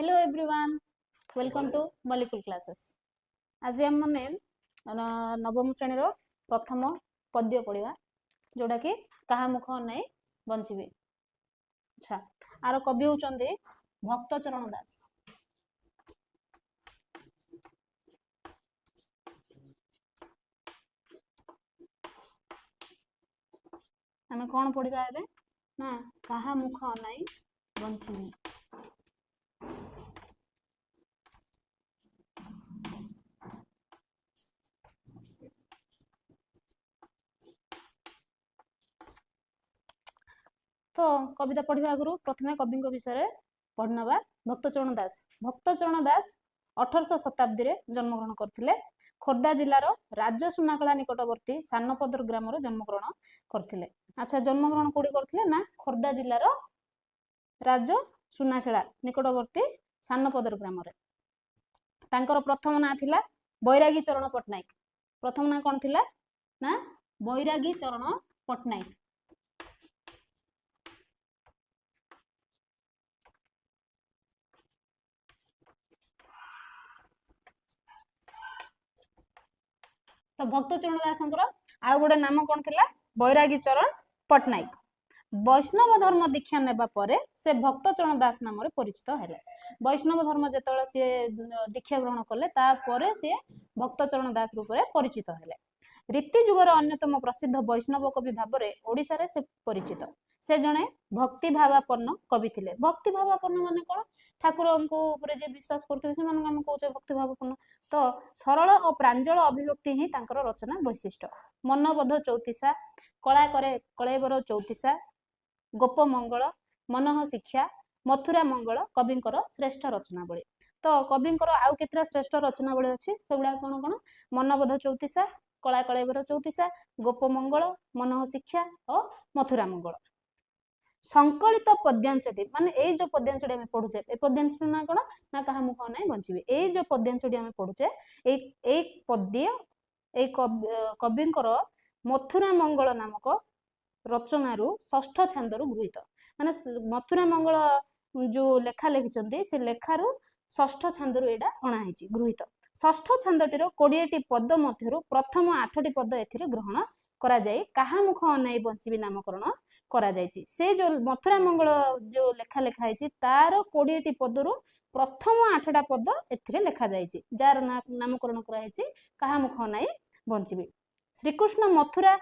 Hello everyone, welcome to molecule classes. आज आम मैंने नवम श्रेणी प्रथम पद्य पढ़ा जोटा कि कहा मुख अनाई बंचिबी। अच्छा, आर कवि होउचंदी भक्तचरण दास। आमे कौन पढ़ा एबे ना कहा मुख अनाई बंचिबी। तो कविता पढ़ा आगु प्रथम कवि विषय पढ़नवा। भक्तचरण दास 1800 शताब्दी रे जन्मग्रहण करथिले। खोर्धा जिलार राज्य सुनाखला निकटवर्ती सानपदर ग्राम जन्मग्रहण करथिले। अच्छा, जन्मग्रहण कोडी करथिले ना खोर्धा जिलार राज्य सुनाखेला निकटवर्ती सानपदर ग्राम रे। तांकर प्रथम ना थिला बैरागी चरण पट्टनायक। प्रथम ना कोन थिला ना बैरागी चरण पट्टनायक। तो भक्तचरण दासंकर आउ गोटे नाम कौन थिला बैरागी चरण पट्टनायक। वैष्णव धर्म दीक्षा नेबा परे से भक्तचरण दास नाम रे परिचित हेले। वैष्णव धर्म जेतळे से दीक्षा ग्रहण कले तापरे से भक्तचरण दास रूप रे परिचित हेले। रीति जुगर अन्यतम प्रसिद्ध वैष्णव कवि भाव रे ओडिसा रे से परिचित। से जणे भक्ति भावापन्न कवि थिले। भक्ति भावापन्न माने कोन ठाकुरंको ऊपर जे विश्वास करथि से माने हम कहउछे भक्ति भावापन्न। तो सरल और प्रांजल अभिव्यक्ति ही तांकर रचना वैशिष्ट्य। मनबोध चौतीसा, कला करे कलेबर चौतीसा, गोप मंगल, मनह शिक्षा, मथुरा मंगल कविंकर श्रेष्ठ रचनावली। तो कविंकर आउ केतरा श्रेष्ठ रचनावली अछि सेगुडा कोन कोन मनबोध चौतीसा, कला कलेबर चौतीसा, गोप मंगल, मनह शिक्षा और मथुरा मंगल। संकलित पद्यांशटी माने ए जो पद्यांशटी हम पढुचे ए पद्यांशटी ना कोन ना कहा मुख अनाई बंचिबी। ए जो पद्यांशटी हम पढुचे एक पद्य ए कविंकर मथुरा मंगल नामक रचनारू षष्ठ छांदरू गृहीत। माने मथुरा मंगल जो लेखा लिखिछंती से लेखारू षष्ठ छांदरू एडा अणा हिची गृहीत। षष्ठ छांदटीर 20टी पद मध्यरू प्रथम 8टी पद एथिरे ग्रहण करा जाई कहा मुख अनाई बंचिबी नामकरण करा जायछि। से जो मथुरा मंगल जो लेखा लेखा हिची तार 20टी पदरू प्रथम 8टा पद एथिरे लेखा जायछि जार नामकरण करा हिची कहा मुख अनाई बंचिबी। श्रीकृष्ण मथुरा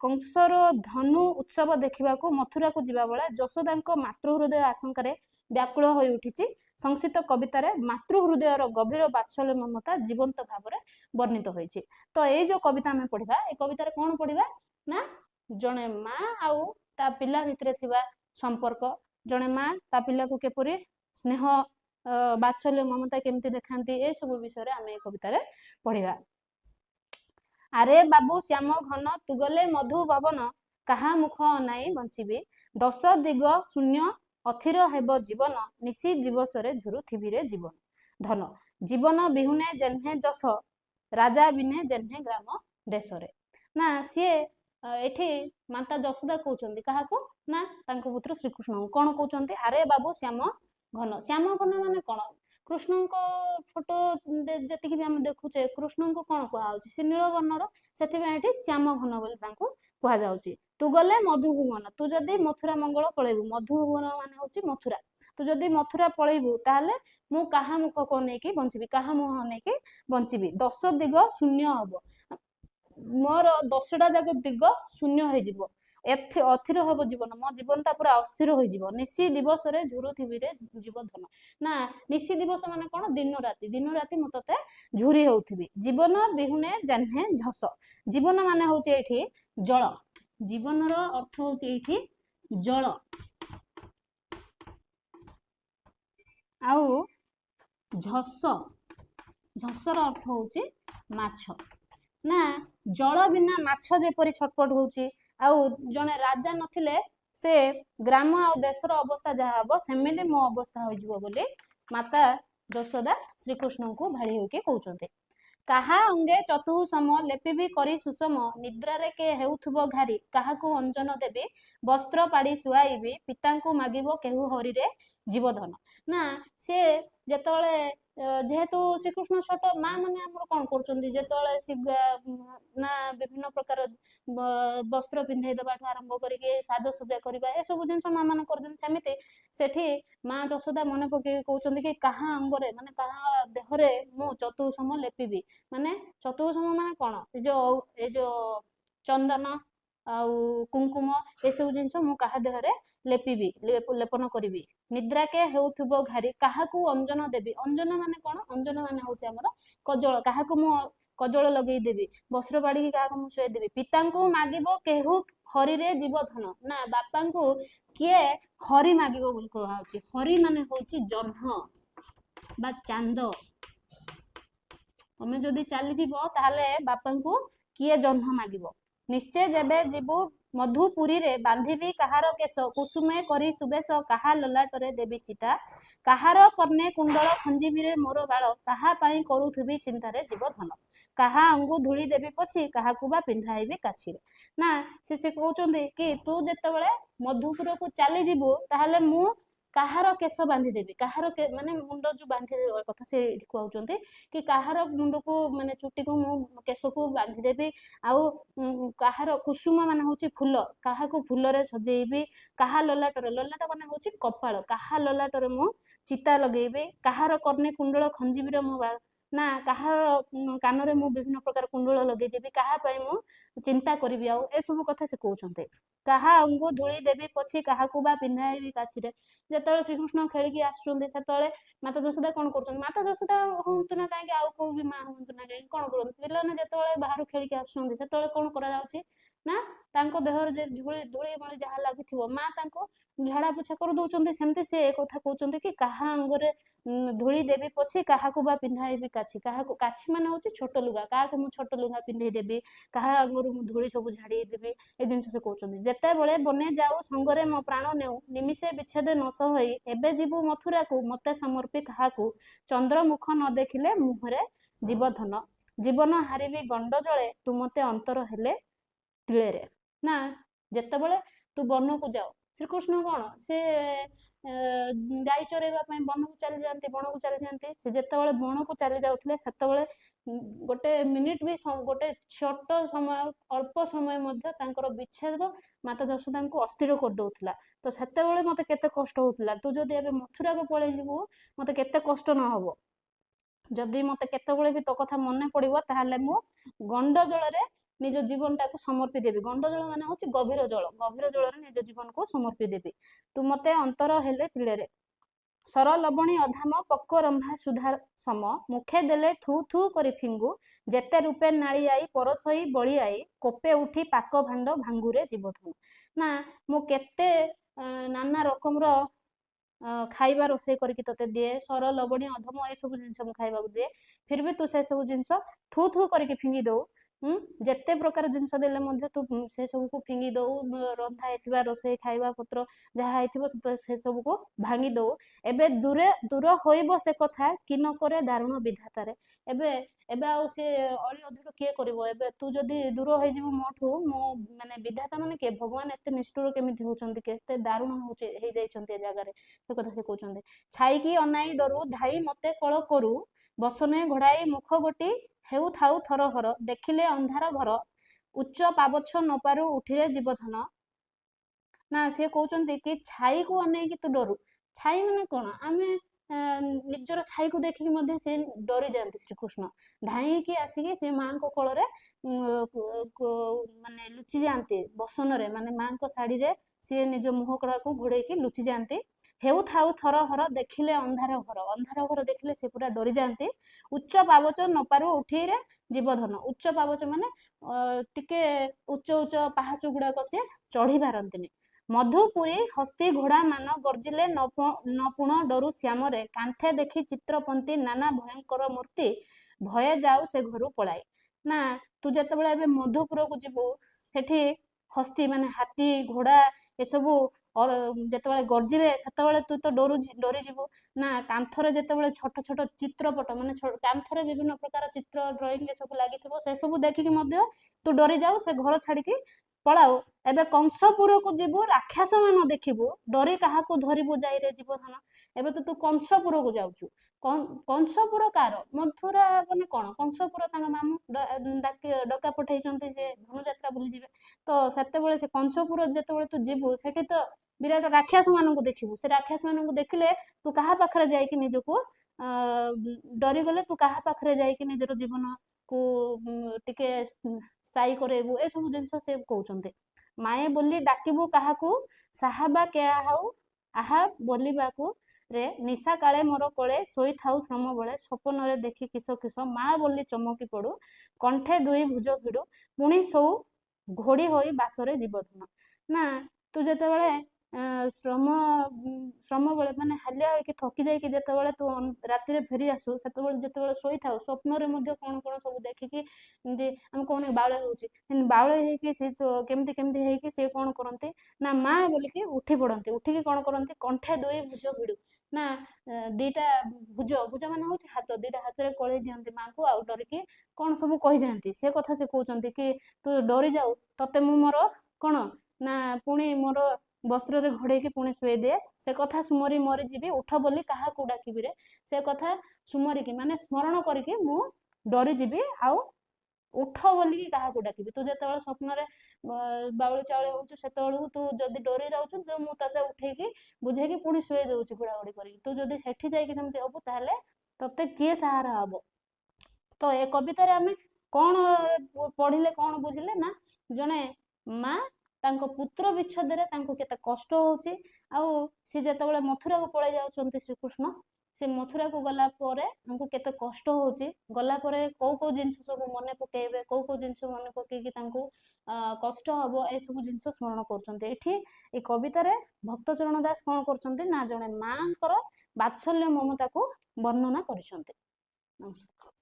कंसर धनु उत्सव देखा मथुरा को जीवा बेला यशोदा मातृहृदय आशंका व्याकुल हो उठी। संस्कृत कवितार मातृहृदयर गभीर वात्सल्य ममता जीवंत भाव में वर्णित होइछि। तो ये जो कविता आम पढ़ा ए कवितार कौन पढ़ा ना जड़े माँ आउ ता पिला भितर थिबा संपर्क, जड़े माँ ता पिला को केपरि स्नेह वात्सल्य ममता केमती देखांती ए सब विषय आम ए कवितार पढ़ा। आरे बाबू श्याम घन तू गले मधु भवन कहा मुख अनाई बंचिबी। 10 दिग शून्य अथिर हेब जीवन निशी दिवस रे झुरु थिबिरे जीवन धन जीवन बिहुने जेन्हे जस राजा बिने जेन्हे ग्राम देश रे। ना सी एठी माता जशोदा कहउचंदी काहाकू ना तांको पुत्र श्रीकृष्ण कोन कहउचंदी आरे बाबू श्याम घन माने कोन कृष्ण को फोटो जति भी हम देखुचे कृष्ण को कौन कहुच्छे से नील वर्णर से श्याम घन बोली कह जाऊँगी। तू गले मधुभुवन तू जदि मथुरा मंगल पलैबू मधुभुवन माने होची मथुरा तू जदि मथुरा पलैबू ताहले मु कहा मुख को नेकी बंचिबी कहा मुह नेकी बंचिबी। 10 दिग शून्य हब मोर 10टा जाक दिग शून्य हो जिवो अथिर हम जीवन मो जीवनटा पूरा अस्थिर हो जीव। निशी दिवस रे झुरु थिबिरे जीव धन ना निशी दिवस माने कोन दिन राति मु तते झुरी होउथिबी। जीवन बिहुने जान्हे झस जीवन माने होची एठी जल जीवन रो अर्थ होची एठी जल आउ झसर अर्थ होची माछ। ना जल बिना माछ जेपरि छटपट होची आउ जने राजा नथिले से ग्राम आ देशर अवस्था जहा हबो सेमिति मो अवस्था हो जिवो बोली माता यशोदा श्रीकृष्ण को भाड़ी होके कहउचंते। କାହା ଅଙ୍ଗେ ଚତୁଃ ସମ ଲେପିବି କରି ସୁଷମ ନିଦ୍ରାରେ କେ ହେଉଥିବ ଘାରି କାହାକୁ ଅଞ୍ଜନ ଦେବି ବସ୍ତ୍ର ପାଡ଼ି ଶୁଆଇବି ପିତାଙ୍କୁ ମାଗିବ କେହୁ ହରିରେ ଜୀବଧନ। ନା ସେ ଯେତେବେଳେ ଯେହେତୁ ଶ୍ରୀକୃଷ୍ଣ ଛୋଟ ମା ମାନେ ଆମର କଣ କରୁଛନ୍ତି ଯେତେବେଳେ ନା ବିଭିନ୍ନ ପ୍ରକାର ବସ୍ତ୍ର ପିନ୍ଧେଇ ଦେବାଠୁ ଆରମ୍ଭ କରିକି ସାଜସଜ୍ଜା କରିବା ଏସବୁ ଜିନିଷ ମା ମାନେ କରୁଛନ୍ତି। ସେମିତି ସେଠି ମା ଯଶୋଦା ମନେ ପକେଇ କହୁଛନ୍ତି କି କାହା ଅଙ୍ଗରେ ମାନେ କାହା ଦେହରେ ମୁଁ ଚତୁଃସମ ଲେପିବି। ମାନେ ଚତୁଃସମ ମାନେ କଣ ଏ ଯୋଉ ଚନ୍ଦନ ଆଉ କୁଙ୍କୁମ ଏସବୁ ଜିନିଷ ମୁଁ କାହା ଦେହରେ ଲେପିବି ଲେପନ କରିବି। ନିଦ୍ରାକେ ହେଉଥିବ ଘାରି କାହାକୁ ଅଞ୍ଜନ ଦେବି। ଅଞ୍ଜନ ମାନେ କଣ? ଅଞ୍ଜନ ମାନେ ହଉଛି ଆମର କଜଳ। କାହାକୁ ମୁଁ କଜଳ ଲଗେଇଦେବି ବସ୍ତ୍ର ବାଡ଼ିକି କାହାକୁ ମୁଁ ଶୁଆଇଦେବି। ପିତାଙ୍କୁ ମାଗିବ କେହୁ ହରିରେ ଜୀବଧନ। ନା ବାପାଙ୍କୁ କିଏ ହରି ମାଗିବ ବୋଲି କୁହାହଉଛି। ହରି ମାନେ ହଉଛି ଜହ୍ନ ବା ଚାନ୍ଦ। ତମେ ଯଦି ଚାଲିଯିବ ତାହେଲେ ବାପାଙ୍କୁ କିଏ ଜହ୍ନ ମାଗିବ। ନିଶ୍ଚୟ ଯେବେ ଯିବୁ ମଧୁପୁରୀରେ ବାନ୍ଧିବି କାହାର କେଶ କୁସୁମେ କରି ସୁବେଶ କାହା ଲଲାଟରେ ଦେବି ଚିତା କାହାର କର୍ଣ୍ଣେ କୁଣ୍ଡଳ ଖଞ୍ଜିବିରେ ମୋର ବାଳ କାହା ପାଇଁ କରୁଥିବି ଚିନ୍ତାରେ ଜୀବଧନ। କାହା ଅଙ୍ଗୁ ଧୂଳି ଦେବି ପଛି କାହାକୁ ବା ପିନ୍ଧାଇବି କାଛିରେ। ନା ସେ କହୁଛନ୍ତି କି ତୁ ଯେତେବେଳେ ମଧୁପୁରକୁ ଚାଲିଯିବୁ ତାହେଲେ ମୁଁ କାହାର କେଶ ବାନ୍ଧିଦେବି। କାହାର ମାନେ ମୁଣ୍ଡ ଯୋଉ ବାନ୍ଧିଦେବା କଥା ସେ କହୁଛନ୍ତି କି କାହାର ମୁଣ୍ଡକୁ ମାନେ ଚୁଟିକୁ ମୁଁ କେଶକୁ ବାନ୍ଧିଦେବି। ଆଉ କାହାର କୁସୁମ ମାନେ ହଉଛି ଫୁଲ କାହାକୁ ଫୁଲରେ ସଜେଇବି। କାହା ଲଲାଟରେ ଲଲାଟ ମାନେ ହଉଛି କପାଳ କାହା ଲଲାଟରେ ମୁଁ ଚିତା ଲଗେଇବି। କାହାର କର୍ଣ୍ଣେ କୁଣ୍ଡଳ ଖଞ୍ଜିବିର ମୋ ବାଳ। ନା କାହାର କାନରେ ମୁଁ ବିଭିନ୍ନ ପ୍ରକାର କୁଣ୍ଡଳ ଲଗେଇଦେବି। କାହା ପାଇଁ ମୁଁ ଚିନ୍ତା କରିବି। ଆଉ ଏସବୁ କଥା ସେ କହୁଛନ୍ତି। କାହା ଅଙ୍ଗୁ ଧୂଳି ଦେବି ପଛି କାହାକୁ ବା ପିନ୍ଧାଇବି କାଛିରେ। ଯେତେବେଳେ ଶ୍ରୀକୃଷ୍ଣ ଖେଳିକି ଆସୁଛନ୍ତି ସେତେବେଳେ ମାତା ଯଶୋଦା କଣ କରୁଛନ୍ତି? ମାତା ଯଶୋଦା ହୁଅନ୍ତୁ ନା କାହିଁକି ଆଉ କୋଉ ବି ମା ହୁଅନ୍ତୁ ନା କାହିଁକି କଣ କରନ୍ତି? ପିଲାମାନେ ଯେତେବେଳେ ବାହାରୁ ଖେଳିକି ଆସୁଛନ୍ତି ସେତେବେଳେ କଣ କରାଯାଉଛି ନା ତାଙ୍କ ଦେହରେ ଯେ ଧୂଳି ମଳି ଯାହା ଲାଗିଥିବ ମା ତାଙ୍କୁ ଝାଡା ପୋଛା କରିଦଉଛନ୍ତି। ସେମିତି ସେ କଥା କହୁଛନ୍ତି କି କାହା ଅଙ୍ଗରେ ଧୂଳି ଦେବି ପଛି କାହାକୁ ବା ପିନ୍ଧାଇବି କାଛି। କାହାକୁ କାଛି ମାନେ ହଉଛି ଛୋଟ ଲୁଗା କାହାକୁ ମୁଁ ଛୋଟ ଲୁଗା ପିନ୍ଧେଇ ଦେବି। କାହା ଅଙ୍ଗରୁ ମୁଁ ଧୂଳି ସବୁ ଝାଡି ଦେବି। ଏ ଜିନିଷ ସେ କହୁଛନ୍ତି। ଯେତେବେଳେ ବନେ ଯାଉ ସଙ୍ଗରେ ମୋ ପ୍ରାଣ ନେଉ ନିମିଷେ ବିଚ୍ଛେଦ ନ ସହି ଏବେ ଯିବୁ ମଥୁରାକୁ ମତେ ସମର୍ପି କାହାକୁ ଚନ୍ଦ୍ରମୁଖ ନ ଦେଖିଲେ ମୁହଁରେ ଜୀବଧନ। ଜୀବନ ହାରିବି ଗଣ୍ଡ ଜଳେ ତୁ ମତେ ଅନ୍ତର ହେଲେ ତିଳେରେ। ନା ଯେତେବେଳେ ତୁ ବନକୁ ଯାଉ ଶ୍ରୀକୃଷ୍ଣ କଣ ସେ ଗାଈ ଚରେଇବା ପାଇଁ ବନକୁ ଚାଲିଯାଆନ୍ତି ବଣକୁ ଚାଲିଯାଆନ୍ତି। ସେ ଯେତେବେଳେ ବଣକୁ ଚାଲି ଯାଉଥିଲେ ସେତେବେଳେ ଗୋଟେ ମିନିଟ ବି ଗୋଟେ ଛୋଟ ସମୟ ଅଳ୍ପ ସମୟ ମଧ୍ୟ ତାଙ୍କର ବିଚ୍ଛେଦ ମାତା ଯଶୋଦାଙ୍କୁ ଅସ୍ଥିର କରିଦଉଥିଲା। ତ ସେତେବେଳେ ମତେ କେତେ କଷ୍ଟ ହଉଥିଲା। ତୁ ଯଦି ଏବେ ମଥୁରାକୁ ପଳେଇଯିବୁ ମତେ କେତେ କଷ୍ଟ ନ ହବ। ଯଦି ମତେ କେତେବେଳେ ବି ତୋ କଥା ମନେ ପଡିବ ତାହେଲେ ମୁଁ ଗଣ୍ଡ ଜଳରେ ନିଜ ଜୀବନଟାକୁ ସମର୍ପି ଦେବି। ଗଣ୍ଡ ଜଳ ମାନେ ହଉଛି ଗଭୀର ଜଳ। ଗଭୀର ଜଳରେ ନିଜ ଜୀବନକୁ ସମର୍ପି ଦେବି। ତୁ ମତେ ଅନ୍ତର ହେଲେ ତିଳେରେ। ସର ଲବଣୀ ଅଧାମ ପକ୍କ ରମ୍ଭା ସୁଧା ସମ ମୁଖେ ଦେଲେ ଥୁ ଥୁ କରି ଫିଙ୍ଗୁ ଯେତେ ରୂପେ ନାଳି ଆଇ ପରଶଇ ବଳି ଆଇ କୋପେ ଉଠି ପାକ ଭାଣ୍ଡ ଭାଙ୍ଗୁରେ ଜୀବଧନ। ନା ମୁଁ କେତେ ନାନା ରକମର ଖାଇବା ରୋଷେଇ କରିକି ତତେ ଦିଏ। ସର ଲବଣୀ ଅଧମ ଏସବୁ ଜିନିଷ ମୁଁ ଖାଇବାକୁ ଦିଏ। ଫିର ବି ତୁ ସେ ସବୁ ଜିନିଷ ଥୁ ଥୁ କରିକି ଫିଙ୍ଗି ଦଉ। ଯେତେ ପ୍ରକାର ଜିନିଷ ଦେଲେ ମଧ୍ୟ ତୁ ସେ ସବୁକୁ ଫିଙ୍ଗି ଦଉ। ରନ୍ଧା ହେଇଥିବା ରୋଷେଇ ଖାଇବା ପତ୍ର ଯାହା ହେଇଥିବ ସେ ସବୁକୁ ଭାଙ୍ଗି ଦଉ। ଏବେ ଦୂର ହୋଇବ ସେ କଥା କି ନ କରେ ଦାରୁଣ ବିଧାତାରେ। ଏବେ ଆଉ ସେ ଅଳି ଅଝଟ କିଏ କରିବ? ଏବେ ତୁ ଯଦି ଦୂର ହେଇଯିବୁ ମୋଠୁ ମୋ ମାନେ ବିଧାତା ମାନେ କିଏ? ଭଗବାନ ଏତେ ନିଷ୍ଠୁର କେମିତି ହଉଛନ୍ତି? କେତେ ଦାରୁଣ ହଉଛି ହେଇଯାଇଛନ୍ତି ଏ ଜାଗାରେ ସେ କଥା ସେ କହୁଛନ୍ତି। ଛାଇକି ଅନାଇ ଡରୁ ଧାଇ ମତେ କଳ କରୁ ବସନେ ଘୋଡାଇ ମୁଖ ଗୋଟି ହେଉ ଥାଉ ଥର ହର ଦେଖିଲେ ଅନ୍ଧାର ଘର ଉଚ୍ଚ ପାବଛ ନ ପାରୁ ଉଠିରେ ଜୀବଧନ। ନା ସେ କହୁଛନ୍ତି କି ଛାଇକୁ ଅନେଇକି ତୁ ଡରୁ। ଛାଇ ମାନେ କଣ? ଆମେ ନିଜର ଛାଇକୁ ଦେଖିକି ମଧ୍ୟ ସେ ଡରି ଯାଆନ୍ତି। ଶ୍ରୀକୃଷ୍ଣ ଧାଇଁକି ଆସିକି ସେ ମାଙ୍କ କୋଳରେ ମାନେ ଲୁଚି ଯାଆନ୍ତି। ବସନରେ ମାନେ ମାଙ୍କ ଶାଢୀରେ ସିଏ ନିଜ ମୁହଁ କଳାକୁ ଘୋଡେଇକି ଲୁଚି ଯାଆନ୍ତି। ହେଉ ଥାଉ ଥର ହର ଦେଖିଲେ ଅନ୍ଧାର ଘର। ଅନ୍ଧାର ଘର ଦେଖିଲେ ସେ ପୁରା ଡରି ଯାଆନ୍ତି। ଉଚ୍ଚ ପାବଚ ନ ପାରୁ ଉଠିରେ ଜୀବଧନ। ଉଚ୍ଚ ପାବଚ ମାନେ ଟିକେ ଉଚ୍ଚ ପାହାଚ ଗୁଡାକ ସିଏ ଚଢି ପାରନ୍ତିନି। ମଧୁପୁରୀ ହସ୍ତି ଘୋଡା ମାନ ଗର୍ଜିଲେ ନ ପୁଣ ଡରୁ ଶ୍ୟାମରେ କାନ୍ଥେ ଦେଖି ଚିତ୍ରପନ୍ତି ନାନା ଭୟଙ୍କର ମୂର୍ତ୍ତି ଭୟ ଯାଉ ସେ ଘରୁ ପଳାଇ। ନା ତୁ ଯେତେବେଳେ ଏବେ ମଧୁପୁରକୁ ଯିବୁ ସେଠି ହସ୍ତି ମାନେ ହାତୀ ଘୋଡା ଏସବୁ ଯେତେବେଳେ ଗର୍ଜିବେ ସେତେବେଳେ ତୁ ତ ଡରିଯିବୁ ନା। କାନ୍ଥରେ ଯେତେବେଳେ ଛୋଟ ଛୋଟ ଚିତ୍ରପଟ ମାନେ କାନ୍ଥରେ ବିଭିନ୍ନ ପ୍ରକାର ଚିତ୍ର ଡ୍ରଇଂ ଏସବୁ ଲାଗିଥିବ, ସେ ସବୁ ଦେଖିକି ମଧ୍ୟ ତୁ ଡରି ଯାଉ, ସେ ଘର ଛାଡିକି ପଳାଉ। ଏବେ କଂସପୁରକୁ ଯିବୁ, ରାକ୍ଷସ ମାନ ଦେଖିବୁ, ଡରି କାହାକୁ ଧରିବୁ ଯାଇରେ ଜୀବଧନ। ଏବେ ତ ତୁ କଂସପୁରକୁ ଯାଉଛୁ। କଂସପୁର କାର? ମଥୁରା ମାନେ କଣ? କଂସପୁର ତାଙ୍କ ମାମୁଁ ଡକା ପଠେଇଛନ୍ତି ଯେ ଧନୁଯାତ୍ରା ବୁଲି ଯିବେ। ତ ସେତେବେଳେ ସେ କଂସପୁର ଯେତେବେଳେ ତୁ ଯିବୁ, ସେଠି ତ ବିରାଟ ରାକ୍ଷସ ମାନଙ୍କୁ ଦେଖିବୁ। ସେ ରାକ୍ଷସ ମାନଙ୍କୁ ଦେଖିଲେ ତୁ କାହା ପାଖରେ ଯାଇକି ନିଜକୁ ଡରିଗଲେ ତୁ କାହା ପାଖରେ ଯାଇକି ନିଜର ଜୀବନକୁ ଟିକେ ସ୍ଥାୟୀ କରେଇବୁ, ଏସବୁ ଜିନିଷ ସେ କହୁଛନ୍ତି। ମାଏ ବୋଲି ଡାକିବୁ କାହାକୁ, ସାହାବା କେହା ହଉ ଆହା ବୋଲିବାକୁ ରେ ନିଶା କାଳେ ମୋର କୋଳେ, ଶୋଇଥାଉ ଶ୍ରମ ବଳେ, ସ୍ୱପ୍ନରେ ଦେଖି କିସ କିସ, ମା ବୋଲି ଚମକି ପଡୁ, କଣ୍ଠେ ଦୁଇ ଭୁଜ ଭିଡୁ, ପୁଣି ଶୋଉ ଘୋଡି ହୋଇ ବାସରେ ଜୀବଧନ। ନା ତୁ ଯେତେବେଳେ ଶ୍ରମ ବେଳେ ମାନେ ହାଲିଆ ହେଇକି ଥକି ଯାଇକି ଯେତେବେଳେ ତୁ ରାତିରେ ଫେରି ଆସୁ, ସେତେବେଳେ ଯେତେବେଳେ ଶୋଇଥାଉ ସ୍ୱପ୍ନରେ ମଧ୍ୟ କଣ କଣ ସବୁ ଦେଖିକି ଏମିତି ଆମେ କହୁନେ ବାଉଳେ ହଉଛି, ବାଉଳେ ହେଇକି ସେ କେମିତି କେମିତି ହେଇକି ସେ କଣ କରନ୍ତି ନା ମା ବୋଲିକି ଉଠି ପଡନ୍ତି। ଉଠିକି କଣ କରନ୍ତି, କଣ୍ଠେ ଦୁଇ ଭୁଜ ଭିଡୁ, ନା ଦିଟା ଭୁଜ ମାନେ ହଉଛି ହାତ, ଦିଟା ହାତରେ କଳେଇ ଦିଅନ୍ତି ମାଙ୍କୁ, ଆଉ ଡରିକି କଣ ସବୁ କହିଯାଆନ୍ତି। ସେ କଥା ସେ କହୁଛନ୍ତି କି ତୁ ଡରି ଯାଉ, ତତେ ମୁଁ ମୋର କଣ ନା ପୁଣି ମୋର ବସ୍ତ୍ରରେ ଘୋଡେଇକି ପୁଣି ଶୁଏଇ ଦିଏ, ସେ କଥା ସୁମରି ମରିଯିବି, ଉଠ ବୋଲି କାହାକୁ ଡାକିବିରେ। ସେ କଥା ସୁମରିକି ମାନେ ସ୍ମରଣ କରିକି ମୁଁ ଡରିଯିବି, ଆଉ ଉଠ ବୋଲିକି କାହାକୁ ଡାକିବି। ତୁ ଯେତେବେଳେ ସ୍ୱପ୍ନରେ ବାଉଳି ଚାଉଳି ହଉଛୁ, ସେତେବେଳକୁ ତୁ ଯଦି ଡରି ଯାଉଛୁ ତ ମୁଁ ତତେ ଉଠେଇକି ବୁଝେଇକି ପୁଣି ଶୁଏଇ ଦଉଛି ଘୋଡାଘୋଡି କରିକି। ତୁ ଯଦି ସେଠି ଯାଇକି ସେମିତି ହବୁ, ତାହେଲେ ତତେ କିଏ ସାହାରା ହବ? ତ ଏ କବିତାରେ ଆମେ କଣ ପଢିଲେ, କଣ ବୁଝିଲେ ନା ଜଣେ ମା ତାଙ୍କ ପୁତ୍ର ବିଚ୍ଛେଦରେ ତାଙ୍କୁ କେତେ କଷ୍ଟ ହଉଛି, ଆଉ ସେ ଯେତେବେଳେ ମଥୁରାକୁ ପଳେଇ ଯାଉଛନ୍ତି ଶ୍ରୀକୃଷ୍ଣ, ସେ ମଥୁରାକୁ ଗଲା ପରେ ତାଙ୍କୁ କେତେ କଷ୍ଟ ହଉଛି, ଗଲା ପରେ କୋଉ କୋଉ ଜିନିଷ ସବୁ ମନେ ପକେଇବେ, କୋଉ କୋଉ ଜିନିଷ ମନେ ପକେଇକି ତାଙ୍କୁ କଷ୍ଟ ହବ, ଏସବୁ ଜିନିଷ ସ୍ମରଣ କରୁଛନ୍ତି। ଏଠି ଏ କବିତାରେ ଭକ୍ତଚରଣ ଦାସ କଣ କରୁଛନ୍ତି ନା ଜଣେ ମାଙ୍କର ବାତ୍ସଲ୍ୟ ମମତାକୁ ବର୍ଣ୍ଣନା କରିଛନ୍ତି। ନମସ୍କାର।